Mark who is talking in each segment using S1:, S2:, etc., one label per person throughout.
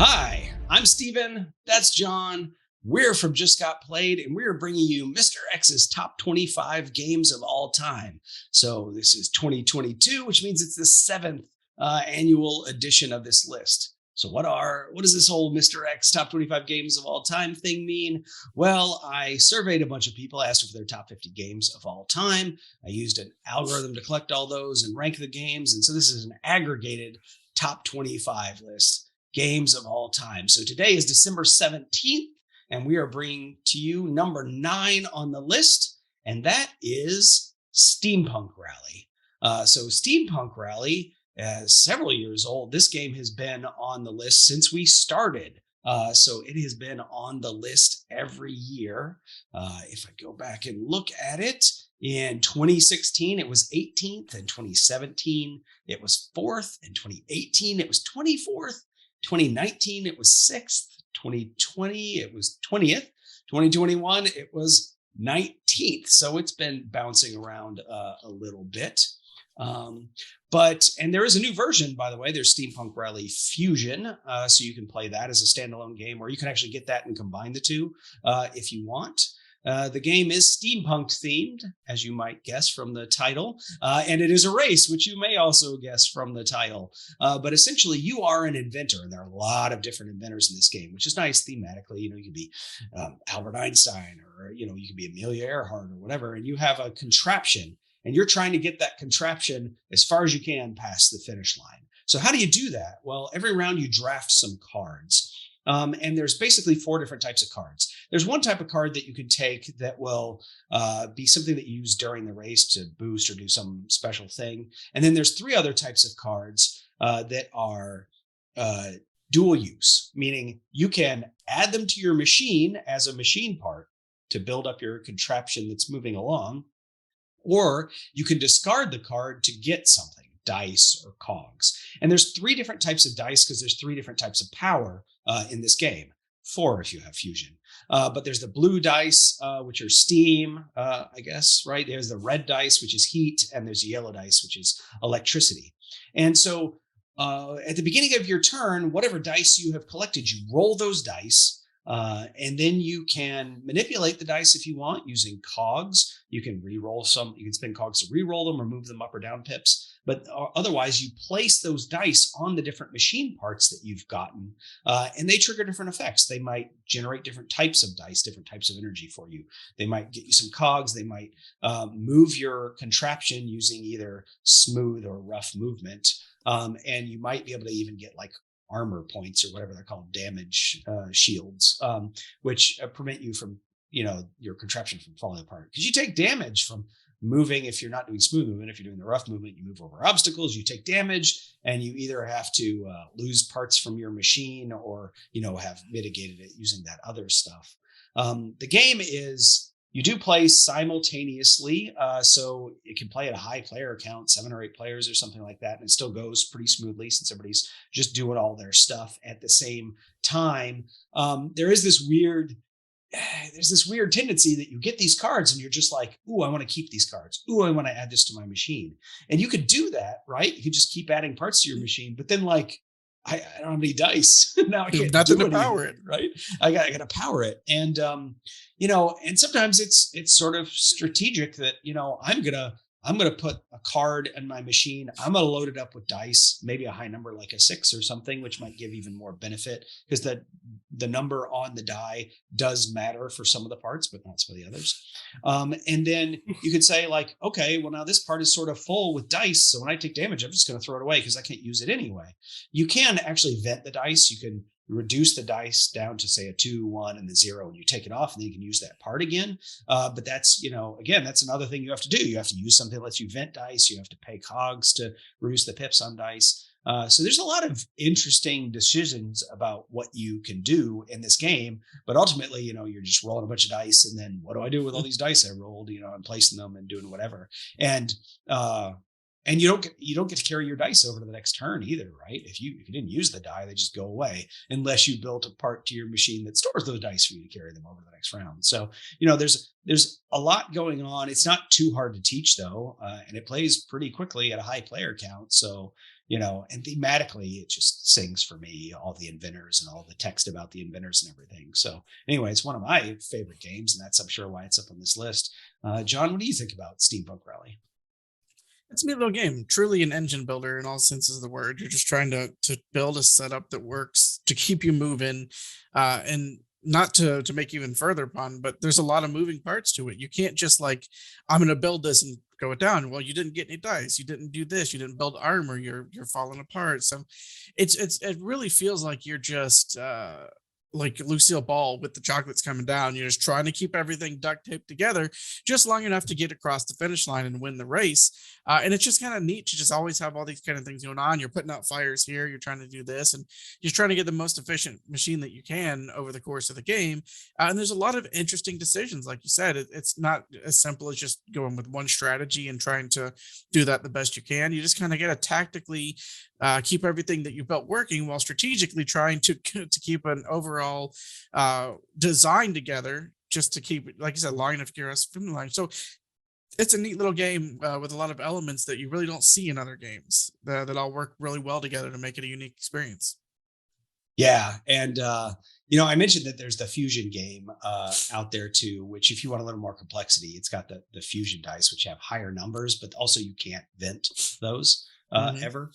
S1: Hi, I'm Steven. That's John. We're from Just Got Played, and we're bringing you MrX's top 25 games of all time. So this is 2022, which means it's the seventh annual edition of this list. So what does this whole Mr. X top 25 games of all time thing mean? Well, I surveyed a bunch of people, asked for their top 50 games of all time. I used an algorithm to collect all those and rank the games. And so this is an aggregated top 25 list. Games of all time. So today is December 17th, and we are bringing to you number 9 on the list, and that is Steampunk Rally. So Steampunk Rally is several years old. This game has been on the list since we started. So it has been on the list every year. If I go back and look at it, in 2016, it was 18th. In 2017, it was 4th. In 2018, it was 24th. 2019, it was 6th. 2020, it was 20th. 2021, it was 19th. So it's been bouncing around a little bit. And there is a new version, by the way. There's Steampunk Rally Fusion. So you can play that as a standalone game, or you can actually get that and combine the two if you want. The game is steampunk themed, as you might guess from the title, and it is a race, which you may also guess from the title. But essentially, you are an inventor, and there are a lot of different inventors in this game, which is nice thematically. You could be Albert Einstein, or you could be Amelia Earhart, or whatever, and you have a contraption, and you're trying to get that contraption as far as you can past the finish line. So how do you do that? Well, every round you draft some cards. And there's basically 4 different types of cards. There's one type of card that you can take that will be something that you use during the race to boost or do some special thing. And then there's 3 other types of cards that are dual use, meaning you can add them to your machine as a machine part to build up your contraption that's moving along, or you can discard the card to get something, dice or cogs. And there's 3 different types of dice because there's 3 different types of power in this game. 4 if you have fusion. But there's the blue dice, which are steam, I guess, right? There's the red dice, which is heat, and there's the yellow dice, which is electricity. And so at the beginning of your turn, whatever dice you have collected, you roll those dice. And then you can manipulate the dice if you want using cogs. You can re-roll some. You can spend cogs to re-roll them or move them up or down pips. But otherwise, you place those dice on the different machine parts that you've gotten, and they trigger different effects. They might generate different types of dice, different types of energy for you. They might get you some cogs. They might move your contraption using either smooth or rough movement. And you might be able to even get like armor points or whatever they're called, damage shields, which prevent you from, your contraption from falling apart. Because you take damage from moving. If you're not doing smooth movement, if you're doing the rough movement, you move over obstacles, you take damage, and you either have to lose parts from your machine or, have mitigated it using that other stuff. The game is, you do play simultaneously, so it can play at a high player count, 7 or 8 players or something like that, and it still goes pretty smoothly since everybody's just doing all their stuff at the same time. There's this weird tendency that you get these cards and you're just like, ooh, I want to keep these cards. Ooh, I want to add this to my machine. And you could do that, right? You could just keep adding parts to your machine, but then I don't have any dice. Now I can't
S2: Nothing
S1: do
S2: to power it,
S1: right? I got to power it. And, and sometimes it's sort of strategic that, I'm going to put a card in my machine. I'm going to load it up with dice, maybe a high number like a 6 or something, which might give even more benefit because the number on the die does matter for some of the parts, but not some of the others. And then you could say like, okay, well now this part is sort of full with dice. So when I take damage, I'm just going to throw it away because I can't use it anyway. You can actually vent the dice. You can reduce the dice down to say a 2, 1, and the 0, and you take it off, and then you can use that part again. But that's, again, that's another thing you have to do. You have to use something that lets you vent dice. You have to pay cogs to reduce the pips on dice. So there's a lot of interesting decisions about what you can do in this game. But ultimately, you're just rolling a bunch of dice, and then what do I do with all these dice I rolled? I'm placing them and doing whatever. And you don't get to carry your dice over to the next turn either, right? If you didn't use the die, they just go away unless you built a part to your machine that stores those dice for you to carry them over to the next round. So, there's a lot going on. It's not too hard to teach though, and it plays pretty quickly at a high player count. So, and thematically it just sings for me, all the inventors and all the text about the inventors and everything. So anyway, it's one of my favorite games, and that's, I'm sure, why it's up on this list. John, what do you think about Steampunk Rally?
S2: It's a neat little game, truly an engine builder in all senses of the word. You're just trying to build a setup that works to keep you moving, and not to make even further pun, but there's a lot of moving parts to it. You can't just like, I'm going to build this and go it down. Well, you didn't get any dice, you didn't do this, you didn't build armor, you're falling apart. So it really feels like you're just like Lucille Ball with the chocolates coming down. You're just trying to keep everything duct taped together just long enough to get across the finish line and win the race. And it's just kind of neat to just always have all these kind of things going on. You're putting out fires here, you're trying to do this, and you're trying to get the most efficient machine that you can over the course of the game. And there's a lot of interesting decisions. Like you said, it's not as simple as just going with one strategy and trying to do that the best you can. You just kind of got to tactically keep everything that you built working while strategically trying to keep an overall design together, just to keep it, like you said, long enough to get us from the line. So it's a neat little game with a lot of elements that you really don't see in other games that all work really well together to make it a unique experience.
S1: Yeah. And, I mentioned that there's the fusion game out there too, which if you want a little more complexity, it's got the fusion dice, which have higher numbers, but also you can't vent those ever.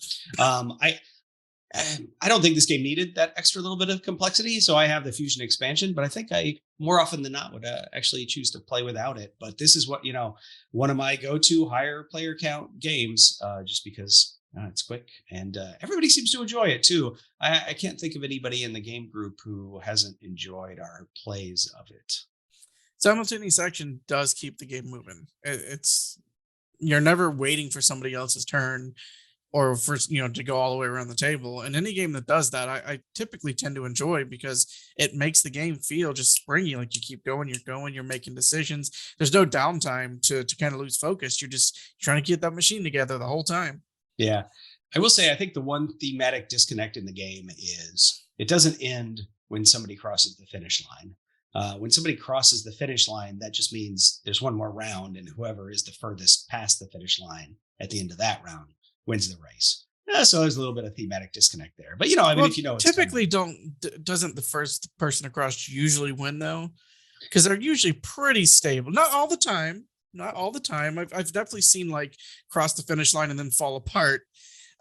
S1: I don't think this game needed that extra little bit of complexity. So I have the fusion expansion, but I think I more often than not would actually choose to play without it. But this is what, one of my go-to higher player count games, just because it's quick and everybody seems to enjoy it too. I can't think of anybody in the game group who hasn't enjoyed our plays of it.
S2: Simultaneous action does keep the game moving. It's you're never waiting for somebody else's turn or for to go all the way around the table. And any game that does that, I typically tend to enjoy, because it makes the game feel just springy. Like you keep going, you're making decisions. There's no downtime to kind of lose focus. You're just trying to get that machine together the whole time.
S1: Yeah. I will say, I think the one thematic disconnect in the game is it doesn't end when somebody crosses the finish line. When somebody crosses the finish line, that just means there's one more round, and whoever is the furthest past the finish line at the end of that round wins the race. So there's a little bit of thematic disconnect there. But, if it's
S2: typically doesn't the first person across usually win though? Because they're usually pretty stable. Not all the time. I've definitely seen like cross the finish line and then fall apart.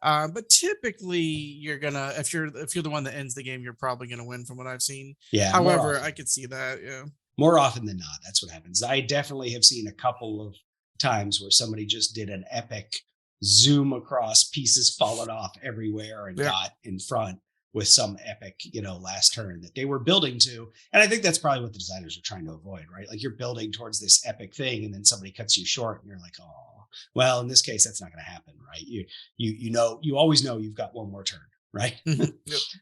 S2: But typically you're gonna, if you're the one that ends the game, you're probably gonna win from what I've seen.
S1: Yeah.
S2: However, I could see that. Yeah.
S1: More often than not, that's what happens. I definitely have seen a couple of times where somebody just did an epic zoom across, pieces falling off everywhere, and got in front with some epic, last turn that they were building to. And I think that's probably what the designers are trying to avoid, right? Like you're building towards this epic thing, and then somebody cuts you short, and you're like, oh, well, in this case, that's not going to happen, right? You always know you've got one more turn, right?
S2: Yep.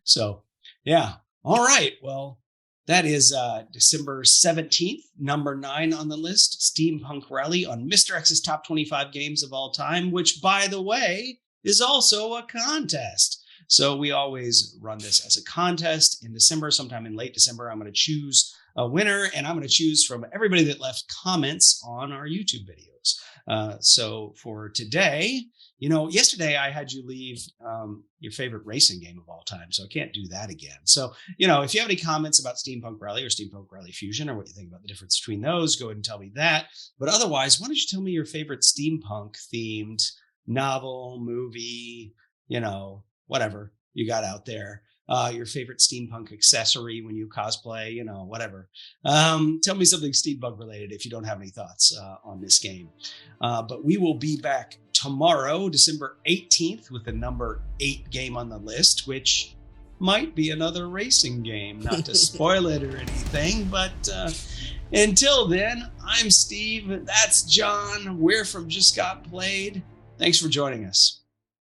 S1: So, yeah. All right. Well, that is December 17th, number 9 on the list, Steampunk Rally on MrX's Top 25 Games of All Time, which, by the way, is also a contest. So we always run this as a contest in December. Sometime in late December, I'm going to choose a winner, and I'm going to choose from everybody that left comments on our YouTube videos. So for today, yesterday I had you leave your favorite racing game of all time, so I can't do that again. So, if you have any comments about Steampunk Rally or Steampunk Rally Fusion, or what you think about the difference between those, go ahead and tell me that. But otherwise, why don't you tell me your favorite steampunk themed novel, movie, whatever you got out there. Your favorite steampunk accessory when you cosplay, whatever. Tell me something steampunk related if you don't have any thoughts on this game. But we will be back tomorrow, December 18th, with the number 8 game on the list, which might be another racing game. Not to spoil it or anything, but until then, I'm Steve. That's John. We're from Just Got Played. Thanks for joining us.